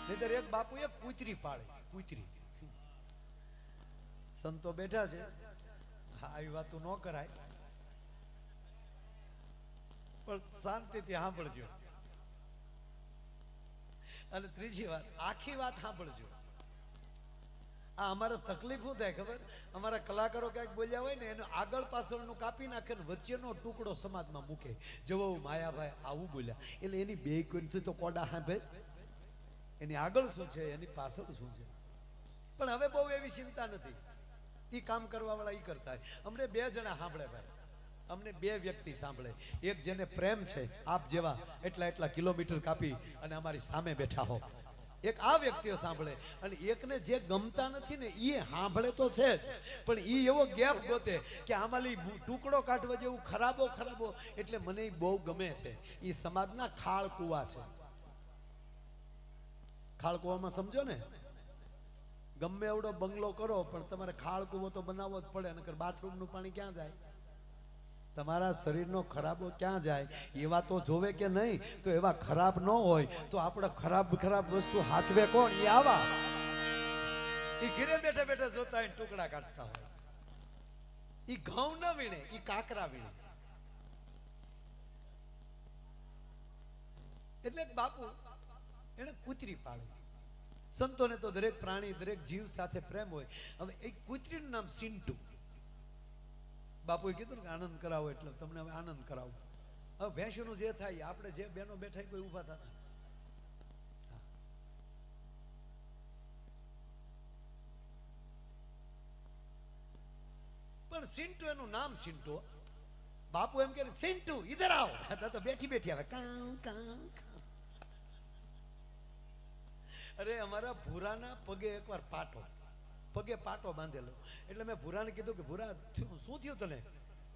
નહીતર એક બાપુ એક કૂતરી પાળે, કૂતરી. સંતો બેઠા છે, હા આવી વાતો ન કરાય, પણ શાંતિથી સાંભળજો. અને ત્રીજી વાત, આખી વાત સાંભળજો. આ અમારે તકલીફ શું થાય ખબર? અમારા કલાકારો ક્યાંક બોલ્યા હોય ને એનો આગળ પાછળનું કાપી નાખે ને વચ્ચેનો ટુકડો સમાજમાં મૂકે. જવો માયાભાઈ આવું બોલ્યા એટલે એની બે કોઈ તો કોડા સાંભળે, એની આગળ શું છે એની પાછળ શું છે. પણ હવે બહુ એવી ચિંતા નથી, એ કામ કરવા વાળા એ કરતા હોય. અમને બે જણા સાંભળે ભાઈ, અમને બે વ્યક્તિ સાંભળે. એક જેને પ્રેમ છે આપ જેવા એટલા એટલા કિલોમીટર કાપી અને અમારી સામે બેઠા હો, એક આ વ્યક્તિઓ સાંભળે. અને એકને જે ગમતા નથી ને એ સાંભળે તો છે જ, પણ એ એવો ગેપ ગોતે કે આમાંલી ટુકડો કાઢવા જેવું ખરાબો ખરાબો. એટલે મને એ બહુ ગમે છે. એ સમાજના ખાળ કુવા છે. ખાળ કુવામાં સમજો ને, ગમે એવડો બંગલો કરો પણ તમારે ખાળ કુવો તો બનાવવો જ પડે, નકર બાથરૂમનું પાણી ક્યાં જાય? તમારા શરીરનો ખરાબો ક્યાં જાય? એવા તો જોવે કે નહીં? તો એવા ખરાબ ન હોય તો આપણે ખરાબ ખરાબ વસ્તુ હાચવે કોણ? એ આવા એ ઘરે બેઠા બેઠા જોતા હોય ટુકડા કાઢતા હોય. એ ઘઉં ન વીણે, એ કાકરા વીણે. એટલે બાપુ એને કૂતરી પાળી. સંતોને તો દરેક પ્રાણી દરેક જીવ સાથે પ્રેમ હોય. હવે એ કૂતરીનું નામ સિન્ટુ. બાપુએ કીધું ને આનંદ કરાવો, એટલે તમને હવે આનંદ કરાવો. હવે ભેંસોનું જે થાય, આપણે જે બેનો બેઠા કોઈ ઊભા થતા. પણ સિન્ટુ એનું નામ સિન્ટુ. બાપુ એમ કે સિન્ટુ ઇધર આવો, તો બેઠી બેઠી આવે કાઉ કાઉ. અરે અમારા ભૂરાના પગે એકવાર પાટો, પગે પાટો બાંધેલો. એટલે મેં ભૂરાને કીધું કે ભૂરા શું થયું તને?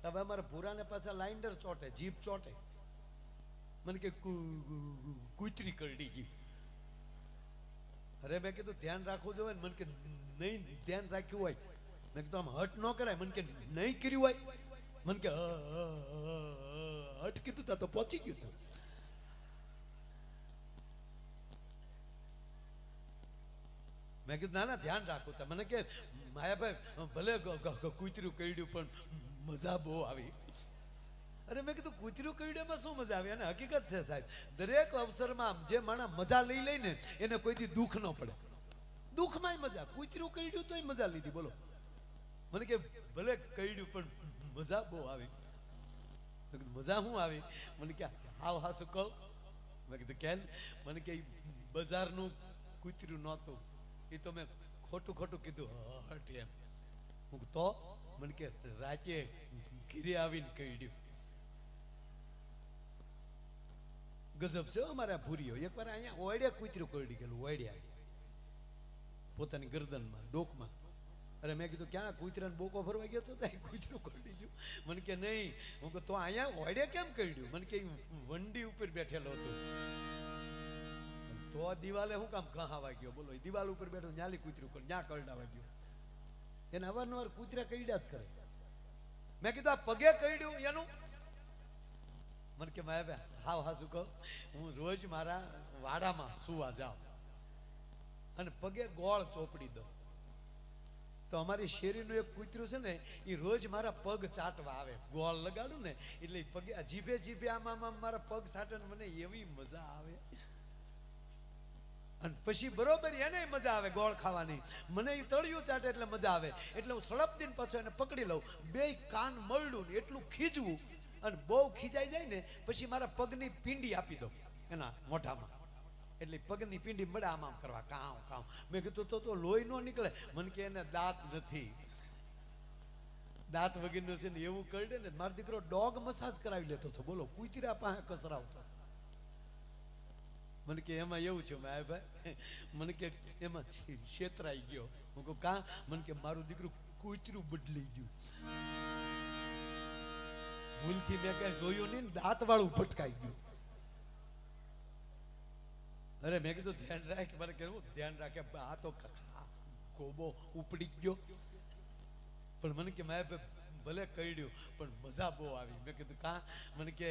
હવે અમારા ભૂરાને પાછા લાઇન્ડર ચોટે, જીભ ચોટે. મને કે કૂતરી કરડી ગઈ. અરે મેં કીધું ધ્યાન રાખવું જોઈએ ને. મને કે નહીં ધ્યાન રાખ્યું હોય. મેં કીધું આમ હટ ન કરાય. મને કે નહીં કર્યું હોય. મને કે હટ કીધું તા તો પહોંચી ગયું તું. મેં કીધું ના ના ધ્યાન રાખું. તા મને કે માયાભાઈ ભલે કૂતરું કરડ્યું પણ મજા બહુ આવી. અરે મેં કીધું કૂતરું કરડ્યામાં શું મજા આવી? અને હકીકત છે સાહેબ, દરેક અવસરમાં જે માણસ મજા લઈ લઈને એને કોઈ દી દુઃખ ન પડે. દુઃખમાંય મજા. કૂતરું કરડ્યું તોય મજા લીધી. બોલો. મને કે ભલે કરડ્યું પણ મજા બહુ આવી. મેં કીધું મજા શું આવી? મને કે હાવ હાસું કહું? મેં કીધું કેમ? મને કે બજારનું કૂતરું નહોતું, એ તો મેં ખોટું ખોટું કીધું હટ એમ. હું તો મને કે રાતે ઘીરે આવીને કરડ્યું. ગજબ છે અમારા ભૂરીઓ. એકવાર અહીંયા ઓયડે કૂતરું કરડી ગયેલું. ઓયડ્યા પોતાની ગરદનમાં, ડોકમાં. અરે મેં કીધું ક્યાં કૂતરાને બોકો ફરવા ગયો તો ત્યાં કૂતરું કરડી ગયું. મને કે નહીં. હું કહું તો અહીંયા ઓયડે કેમ કરડ્યું? મને કે વંડી ઉપર બેઠેલો હતો. તો દિવાલે શું કામ કહાવા ગયો? બોલો. એ દિવાલ ઉપર બેઠો ન્યાલી કૂતરું કર ન્યા કરડાવા ગયો. એને અવારનવાર કૂતરા કરડ્યા જ કરે. મેં કીધું આ પગે કરડ્યું એનું? મને કે માયા હાવ હાસું કહું, હું રોજ મારા વાડામાં સુવા જાઉં અને પગે ગોળ ચોપડી દઉં. તો અમારી શેરીનું એક કૂતરું છે ને, એ રોજ મારા પગ ચાટવા આવે. ગોળ લગાડું ને એટલે પગે જીભે જીભે આમાં મારા પગ ચાટે ને મને એવી મજા આવે. અને પછી બરોબર એને મજા આવે ગોળ ખાવાની. મને એ તળિયું ચાટે એટલે મજા આવે. એટલે હું સળપ દિન પાછો એને પકડી લઉં, બે કાન મળડું ને એટલું ખીજવું, અને બહુ ખીજાઈ જાય ને પછી મારા પગની પિંડી આપી દઉં એના મોઢામાં. એટલે પગની પિંડી મળે આમ આમ કરવા કામ કામ. મેં કીધું તો લોહી ન નીકળે? મને કે એને દાંત નથી, દાંત વગરનો છે ને એવું કરડે ને. મારો દીકરો ડોગ મસાજ કરાવી લેતો હતો. બોલો. કૂતરા પાસે કસરાવતો. મને કે એમાં એવું છે ભાઈ, મને કે એમાં છેતરાઈ ગયો. હું કહું કાં? મને કે મારું દીકરું કૂતરું બદલાઈ ગયું. ભૂલથી મેં કઈ જોયું નહીં, દાંત વાળું ભટકાઈ ગયું. અરે મેં કીધું ધ્યાન રાખ. મને કેવું ધ્યાન રાખે? આ તો ગોબો ઉપડી ગયો. પણ મને કે મારે ભલે કરડ્યું પણ મજા બહુ આવી. મેં કીધું કાં? મને કે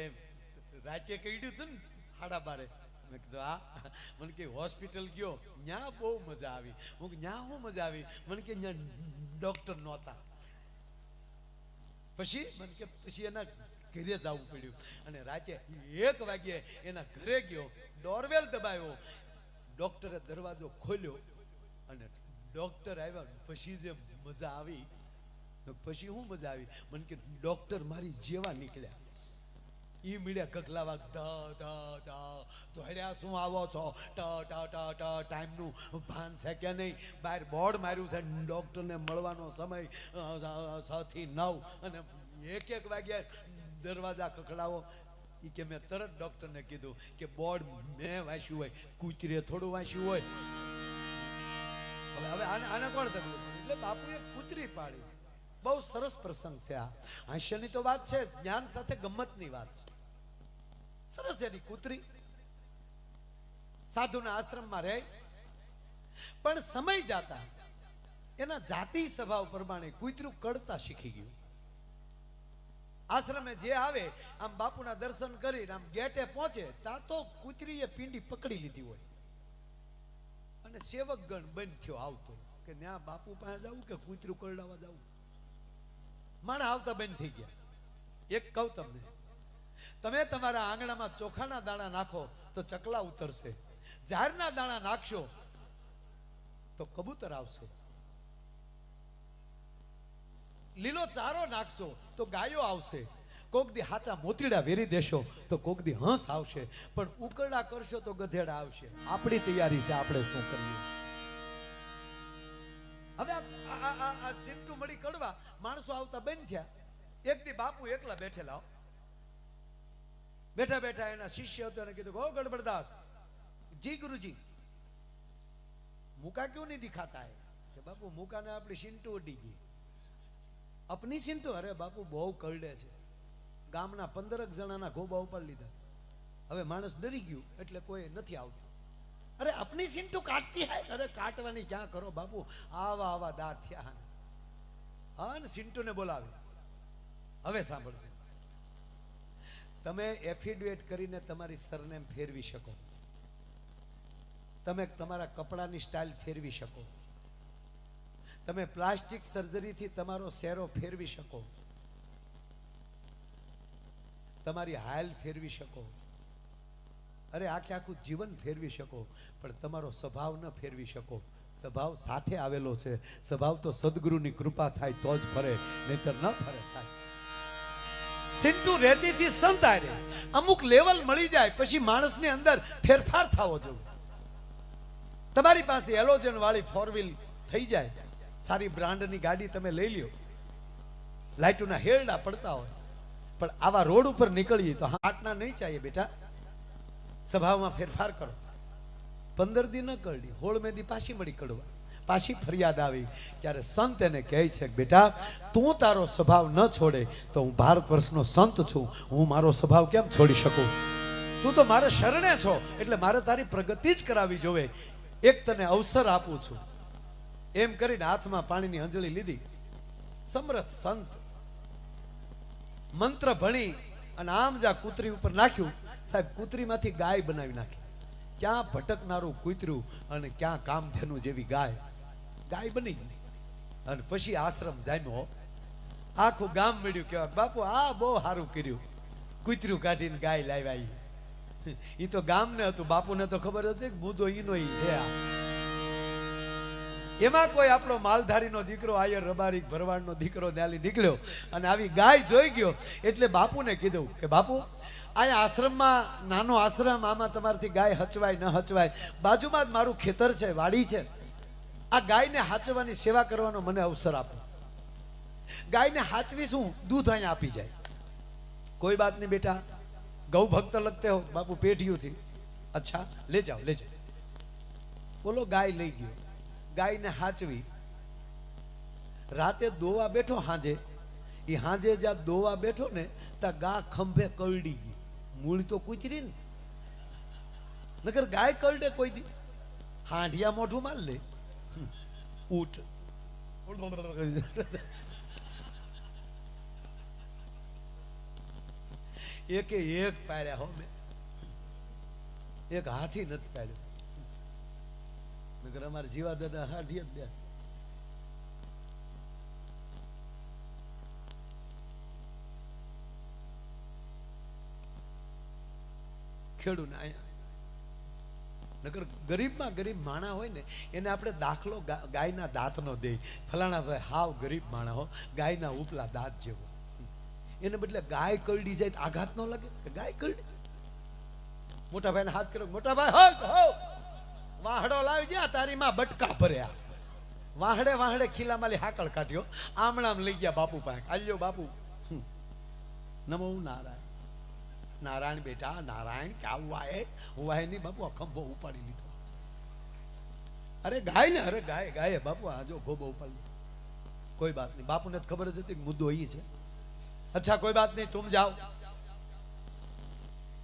રાચે કરડ્યું હતું ને 12:30, મેં કીધું આ મને કે હોસ્પિટલ ગયો ન્યા બહુ મજા આવી. હું ન્યા શું મજા આવી? મને કે ન્યા ડોક્ટર નહોતા. પછી મને કે પછી એના ઘરે જવું પડ્યું અને રાતે 1 વાગ્યે એના ઘરે ગયો, ડોરવેલ દબાવ્યો, ડોક્ટરે દરવાજો ખોલ્યો અને ડોક્ટર આવ્યા. પછી જે મજા આવી, પછી શું મજા આવી? મને કે ડોક્ટર મારી જેવા નીકળ્યા. ઈ મીડિયા કકલાવા દોડ્યા, શું આવો છો, ટાઈમનું ભાન છે કે નહીં? બહાર બોર્ડ માર્યું છે ડોક્ટરને મળવાનો સમય 6 થી 9 અને 1 વાગ્યા દરવાજા કકડાવો. એ કે મેં તરત ડોક્ટરને કીધું કે બોર્ડ મેં વાંચ્યું હોય, કૂતરીએ થોડું વાંચ્યું હોય. હવે આને કોણ તકલીફ? એટલે બાપુએ કૂતરી પાડી. બહુ સરસ પ્રસંગ છે આ. હાસ્યની તો વાત છે, જ્ઞાન સાથે ગમ્મતની વાત છે. સરસ એની કૂતરી સાધુના આશ્રમમાં રહે, પણ સમય જાતા એના જાતિ સ્વભાવ પ્રમાણે કૂતરું કડતા શીખી ગયું. આશ્રમે જે આવે આમ બાપુના દર્શન કરીને આમ ગેટે પહોંચે ત્યાં તો કૂતરીએ પીંડી પકડી લીધી હોય અને સેવકગણ બંધ થયો આવતો કે ત્યાં બાપુ પાસે જવું કે કૂતરું કરડાવવા જવું. માણા આવતા બંધ થઈ ગયા. એક કહું તમને, તમે તમારા આંગણામાં ચોખાના દાણા નાખો તો ચકલા ઉતરશે, ઝાડના દાણા નાખશો તો કબૂતર આવશે, લીલો ચારો નાખશો તો ગાયો આવશે, કોક દી હાચા મોતીડા વેરી દેશો તો કોક દી હંસ આવશે, પણ ઉકરડા કરશો તો ગધેડા આવશે. આપણી તૈયારી છે, આપણે શું કરીએ? હવે આ સિંટુ મળી કડવા માણસો આવતા બંધ થયા. એક દી બાપુ એકલા બેઠેલા, બેઠા બેઠા એના શિષ્ય હતો એને કીધું, ઓ ગડબડદાસ જી ગુરુજી મુકા ક્यों नहीं दिखाता है? કે બાપુ મુકા ને આપણી સિંટુ ઉડી ગઈ. अपनी सिंटू? अरे बापू बहु करडे છે. ગામના 15 જણાના ગોબા ઉપાડી લીધા. હવે માણસ ડરી ગયું એટલે કોઈ નથી આવતું. અરે अपनी सिंटू काटती है? अरे काटવાની ક્યાં કરો બાપુ, આવા દાંત થયા. હા, સિંટુ ને બોલાવી. હવે સાંભળો, તમે એફિડેવિટ કરીને તમારી સરનેમ ફેરવી શકો, તમે તમારા કપડાની સ્ટાઇલ ફેરવી શકો, તમે પ્લાસ્ટિક સર્જરીથી તમારો શેરો ફેરવી શકો, તમારી હાલ ફેરવી શકો, અરે આખું જીવન ફેરવી શકો, પણ તમારો સ્વભાવ ન ફેરવી શકો. સ્વભાવ સાથે આવેલો છે. સ્વભાવ તો સદગુરુની કૃપા થાય તો જ ફરે, નહીતર ન ફરે સાહેબ. સિંટુ રેતીથી સંત આરે અમુક લેવલ મળી જાય પછી માણસની અંદર ફેરફાર થવો જોઈએ. તમારી પાસે એલોજન વાળી 4 વ્હીલ થઈ જાય, સારી બ્રાન્ડની ગાડી તમે લઈ લ્યો, લાઈટોના હેરડા પડતા હોય, પણ આવા રોડ ઉપર નીકળીએ તો હાટના નહીં ચાહીએ બેટા. સ્વભાવમાં ફેરફાર કરો. 15 દી ન કરડી, 16મે દી પાછી મળી કડવા, પાછી ફરિયાદ આવી ત્યારે સંત એને કહે છે કે બેટા તું તારો સ્વભાવ ન છોડે તો હું ભારત વર્ષનો સંત છું, હું મારો સ્વભાવ કેમ છોડી શકું? તું તો મારે શરણે છો એટલે મારે તારી પ્રગતિ જ કરાવી જોવે. એક તને અવસર આપું છું. એમ કરીને હાથમાં પાણીની અંજળી લીધી. સમર્થ સંત મંત્ર ભણી અને આમ જા કૂતરી ઉપર નાખ્યું. સાહેબ કૂતરીમાંથી ગાય બનાવી નાખી. ક્યાં ભટકનારું કૂતરું અને ક્યાં કામધેનું જેવી ગાય બની ગઈ. અને પછી આશ્રમ જામ્યો. આખું ગામ મળ્યું કહેવાય બાપુ આ બહુ સારું કર્યું, કૂતરું કાઢીને ગાય લાવ્યા. એ તો ગામને હતું, બાપુને તો ખબર હતી કે મુદ્દો ઈનો ઈ છે. એમાં કોઈ આપણો માલધારીનો દીકરો આયર રબારી ભરવાડનો દીકરો ત્યાંથી નીકળ્યો અને આવી ગાય જોઈ ગયો એટલે બાપુને કીધું કે બાપુ આ આશ્રમમાં નાનો આશ્રમ, આમાં તમારાથી ગાય હચવાય ન હચવાય, બાજુમાં જ મારું ખેતર છે, વાડી છે, આ ગાયને હાચવાની સેવા કરવાનો મને અવસર આપો. ગાયને હાચવી શું, દૂધ અહીંયા આપી જાય. કોઈ બાત નહીં બેટા, ગૌ ભક્ત લગતે હો બાપુ પેઢીઓથી. અચ્છા લે જાઓ લે જાઓ. બોલો ગાય લઈ ગયો, ગાયને હાચવી. રાતે દોવા બેઠો હાંજે, એ હાંજે જ્યાં દોવા બેઠો ને ત્યાં ગા ખંભે કરડી ગઈ. મૂળ તો કૂતરી ને, નકર ગાય કરડે કોઈ દી? હાંઢિયા મોઢું માર લે, ઊટ એકે એક પાડ્યા હો મેં. એક હાથી નથી પાડ્યો. નગર અમારે જીવા દાદા હાથી જ બે. ખેડૂને અહીંયા નગર ગરીબમાં ગરીબ માણા હોય ને એને આપણે દાખલો ગાયના દાંતનો દે. ફલાણા ભાઈ હાવ ગરીબ માણા હો, ગાયના ઉપલા દાંત જેવો. એને બદલે ગાય કરડી જાય તો આઘાત ન લાગે કે ગાય કરડી? મોટા ભાઈને હાથ કર્યો, મોટા ભાઈ હો વાહડો લાવી જા, તારી માં બટકા ભર્યા. વાહડે વાહડે ખીલામાલી હાકળ કાઢ્યો, આમણામ લઈ ગયા બાપુ પાસે. આલ્યો બાપુ, નમો નારાયણ. નારાયણ બેટા નારાયણ ક્યાં હુઆ હે? હુઆ હે નહીં બાપુ, ખંભો ઉપાડી લીધો. અરે ગાય ને, અરે ગાય ગાય બાપુ, આ જો ખોબો ઉપાડી લીધો. કોઈ બાત નહીં, બાપુને તો ખબર જ હતી મુદ્દો એ છે. અચ્છા કોઈ બાત નહીં, તુમ જાઓ.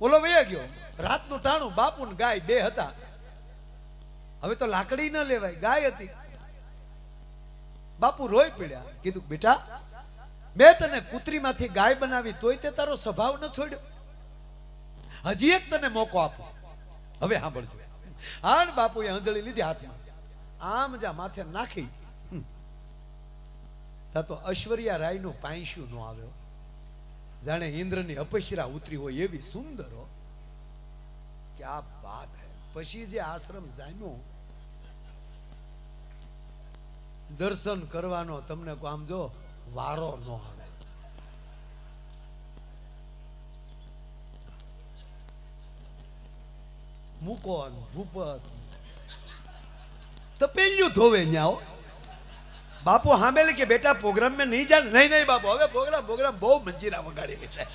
બોલો વયા ગયો. રાતનું ટાણું, બાપુ ને ગાય બે હતા. હવે તો લાકડી ન લેવાય, ગાય હતી. બાપુ રોઈ પડ્યા. કીધું બેટા મેં તને કૂતરીમાંથી ગાય બનાવી તોય તે તારો સ્વભાવ ન છોડ્યો. હજી એક તને મોકો આપો, હવે સાંભળજો. હાણ બાપુએ અંજળી લીધી હાથમાં, આમ જા માથે નાખી. તો ઐશ્વર્યા રાય નું પાંસ્યું ન આવ્યો, જાણે ઇન્દ્રની અપસરા ઉતરી હોય એવી સુંદર હો. ક્યાં વાત હે. પછી જે આશ્રમ જામ્યો, દર્શન કરવાનો તમને આમ જો વારો ન આવે. મુકોન ભૂપત તપેલ્યું ધોવે ન્યાઓ. બાપુ હામેલે કે બેટા પ્રોગ્રામ में नहीं जाना. नहीं नहीं बापू, હવે પ્રોગ્રામ બહુ મંજીરા વગાડી લીધા.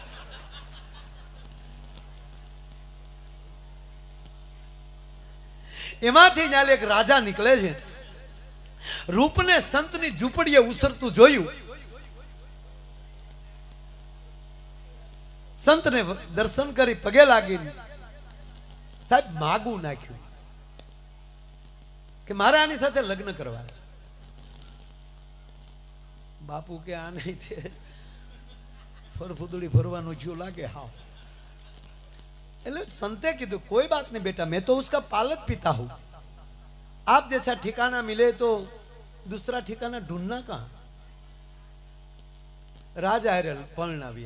એમાંથી ન્યાલે એક રાજા નીકળે છે. રૂપને સંતની ઝૂંપડીએ ઉસરતું જોયું. સંતને દર્શન કરી પગે લાગીને સાહેબ માગું નાખ્યું કે મારે આની સાથે લગ્ન કરવા છે. બાપુ કે આ નહીં છે, ફરફુદડી ફરવાનું જ્યું લાગે હાવ. એટલે संते કીધું कोई बात नहीं बेटा, मैं तो उसका पालक पिता हूं. आप जैसा ठिकाना मिले तो दूसरा ठिकाना ढूंढना कहां. राजा हेरे परणावी.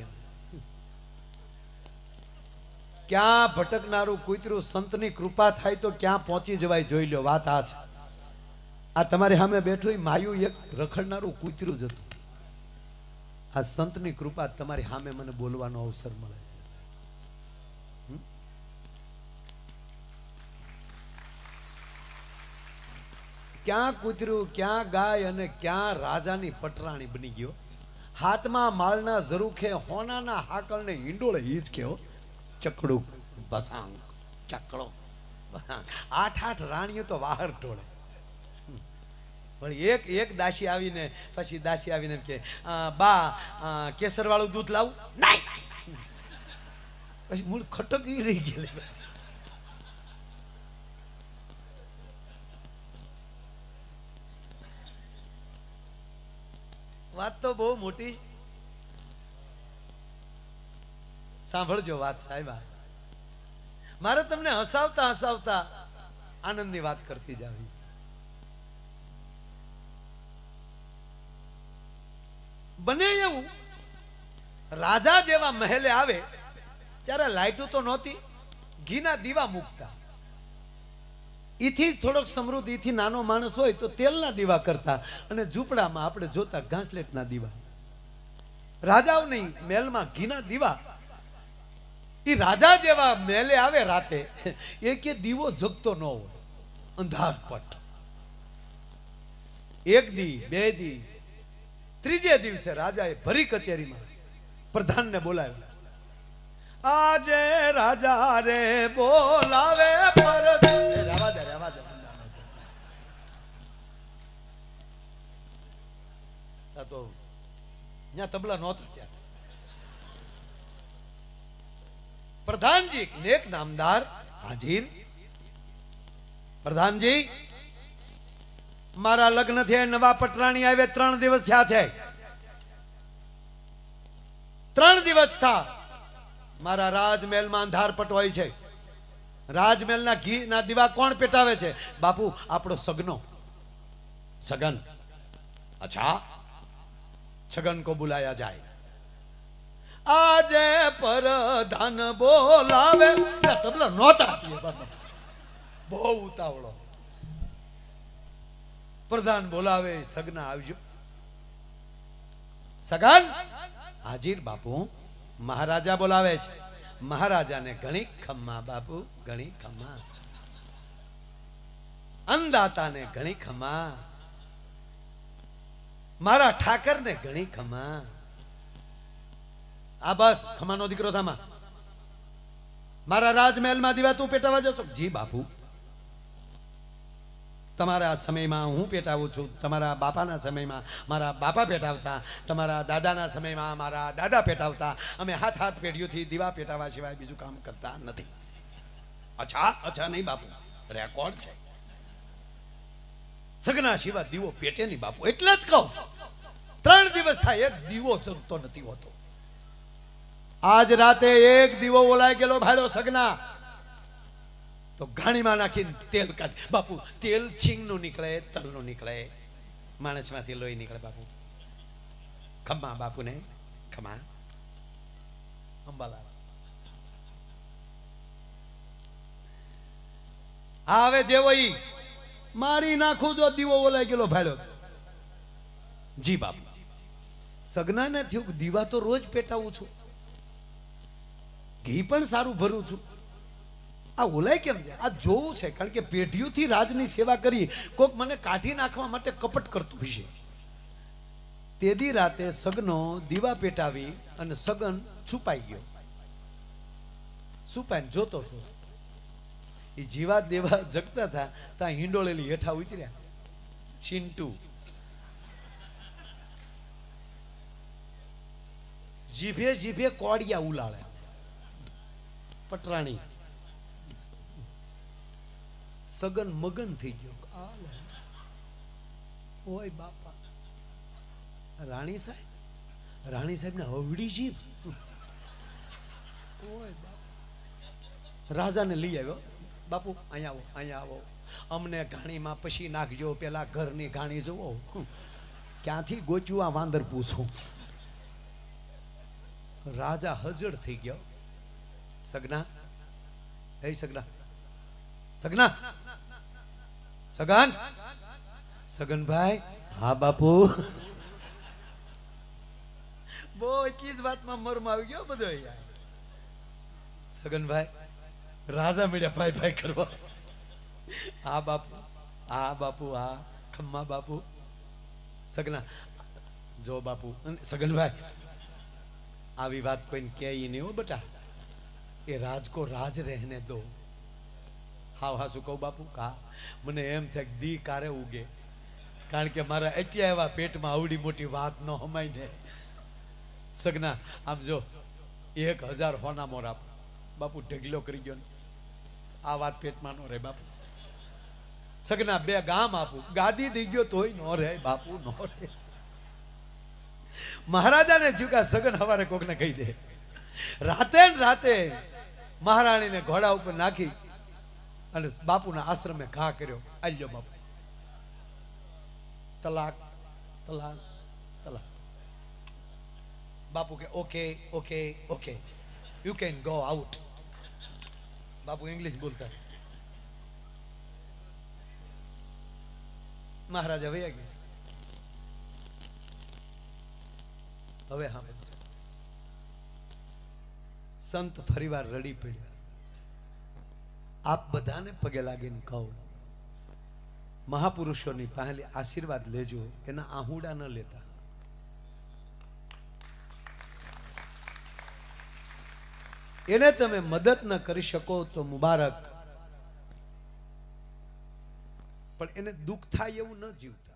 ક્યાં ભટકનારું કૂતરું સંતની કૃપા થાય તો ક્યાં પહોંચી જવાય. જોઈ લો વાત આ છે. આ તમારી સામે બેઠું માયું એક રખડનારું કૂતરું જ હતું. આ સંતની કૃપા તમારી સામે મને બોલવાનો અવસર મળે છે. ક્યાં કૂતરું, ક્યાં ગાય અને ક્યાં રાજાની પટરાણી બની ગયો. હાથમાં માળના ઝરૂખે હોનાના હાકળને હિંડોળે હિંચકે હો. ચકડું બસાંગ ચકડો બસાંગ. 8 રાણીઓ તો વાહર ટોળે. પણ એક દાસી આવીને પછી દાસી આવીને કે બા કેસર વાળું દૂધ લાવું. નહીં. પછી મૂળ ખટકી રહી ગયેલી. વાત તો બહુ મોટી. સાંભળજો વાત સાહેબ. મારે તમને હસાવતા હસાવતા આનંદની વાત કરતી જાવી. બને એવું રાજા જેવા મહેલે આવે ત્યારે લાઈટો તો નહોતી, ઘીના દીવા મૂકતા. ઈથી થોડોક સમૃદ્ધ, ઈથી નાનો માણસ હોય તો તેલના દીવા કરતા, અને ઝૂંપડામાં આપણે જોતા ઘાસલેટના દીવા. રાજાઓ નહીં, મહેલમાં ઘીના દીવા. એ રાજા જેવા મહેલે આવે રાતે, એક દીવો જગતો ન હોય, અંધારપટ. એક દી, બે દી, ત્રીજે દિવસે રાજાએ ભરી કચેરીમાં પ્રધાનને બોલાવ્યો. આજે રાજા રે બોલાવે પર રહેવા દે. તો ત્યાં તબલા નહોતા. ત્યાં પ્રધાનજી નેક નામદાર હાજીર. પ્રધાનજી, મારા લગ્ન થયા, નવા પટરાણી આવે, 3 દિવસ થયા છે. 3 દિવસ થા મારા રાજમહેલમાં અંધારપટ હોય છે. રાજમહેલના ઘીના દીવા કોણ પેટાવે છે? બાપુ આપણો સગનો, સગન. અચ્છા, છગન કો બુલાયા જાય. આજે પરધાન બોલાવે. તબલા નહોતા, બહુ ઉતાવળો. પ્રધાન બોલાવે, સગના આવજો. સગન હાજીર બાપુ. મહારાજા બોલાવે છે. મહારાજાને ઘણી ખમ્મા બાપુ, ઘણી ખમ્મા. અંદાતાને ઘણી ખમ્મા. મારા ઠાકરને ઘણી ખમ્મા. આ બસ ખમાનો દીકરો થામા. મારા રાજમહેલમાં દીવા તું પેટાવા જશો? જી બાપુ. તમારા સમયમાં હું પેટાવું છું, તમારા બાપાના સમયમાં મારા બાપા પેટાવતા, તમારા દાદાના સમયમાં મારા દાદા પેટાવતા. અમે હાથ હાથ પેઢીઓથી દીવા પેટાવા સિવાય બીજું કામ કરતા નથી. અચ્છા, અચ્છા નહીં બાપુ, રેકોર્ડ છે. સગના સિવાય દીવો પેટે નહીં બાપુ. એટલે જ કહું, 3 દિવસ થાય એક દીવો જરતો નથી હોતો. આજ રાતે એક દીવો ઓલાઈ ગયેલો ભાડો સગના, તો ઘાણીમાં નાખીને તેલ કાઢ. બાપુ તેલ છીંગનું નીકળે, તલનું નીકળે, માણસમાંથી લોહી નીકળે. બાપુ ખમ્મા, બાપુને ખમ્મા. અંબાલાલ આવે જેવો ઈ મારી નાખું જો દીવો ઓલાઈ ગયેલો ભાડ્યો. જી બાપુ. સગનાને થયું દીવા તો રોજ પેટાવું છું, ઘી પણ સારું ભરું છું, આ ઓલાય કેમ છે? આ જોવું છે, કારણ કે પેઢીઓથી રાજની સેવા કરી કોક મને કાઢી નાખવા માટે કપટ કરતું હશે. તેદી રાતે સગનો દીવા પેટાવી અને સગન છુપાઈ ગયો. છુપાઈને જોતો હતો. એ જીવા દેવા જગતા હતા ત્યાં હિંડોળેલી હેઠા ઉતર્યા ચિંટુ. જીભે જીભે કોડિયા ઉલાળે. પટરાણી. સગન મગન થઈ ગયો. ઓય બાપા, રાણી સાહેબ, રાણી સાહેબ ને હવડી જીભ. ઓય બાપા. રાજાને લઈ આવ્યો. બાપુ અહીંયા આવો, અહીંયા આવો, અમને ઘાણીમાં પછી નાખજો, પેલા ઘરની ઘાણી જોવો. ક્યાંથી ગોચ્યું આ વાંદર પૂછું. રાજા હજળ થઈ ગયો. સગના, એ સગના, સગના, સગન, સગનભાઈ. હા બાપુ. બહુ એટલી જ વાતમાં મરમ આવી ગયો બધો. સગનભાઈ રાજા મળ્યા ભાઈ ભાઈ કરવા. હા બાપુ, હા બાપુ, હા ખમ્મા બાપુ. સગના જો બાપુ. સગનભાઈ આવી વાત કોઈને કહે નહીં હો બેટા, એ રાજ કો રાજ રહેને દો. હાવ હા શું કહું બાપુ? હા, મને એમ થાય કે દી કારે ઉગે, કારણ કે મારા એટલા એવા પેટમાં આવડી મોટી વાત ન હમાય ને. સગના આમ જો 1000 હોના મોર આપ. બાપુ ઢગલો કરી ગયો ને, આ વાત પેટમાં ન રહે બાપુ. સગના 2 ગામ આપું, ગાદી દઈ ગયો તોય ન રહે બાપુ, ન રહે. મહારાજાને ચૂકા સગન હવારે કોકને કહી દે. રાતે ને રાતે મહારાણીને ઘોડા ઉપર નાખી અને બાપુના આશ્રમે ઘા કર્યો. આલ્યો બાપુ. તલાક, તલાક, તલાક. બાપુ કે okay okay okay, you can go out. Bapu English બોલતા. મહારાજા વયા ગયા. હવે હા, સંત ફરીવાર રડી પડ્યા. આપ બધાને પગે લાગીને કહો, મહાપુરુષોની પહેલી આશીર્વાદ લેજો, એના આહુડા ન લેતા. એને તમે મદદ ન કરી શકો તો મુબારક, પણ એને દુઃખ થાય એવું ન જીવતા.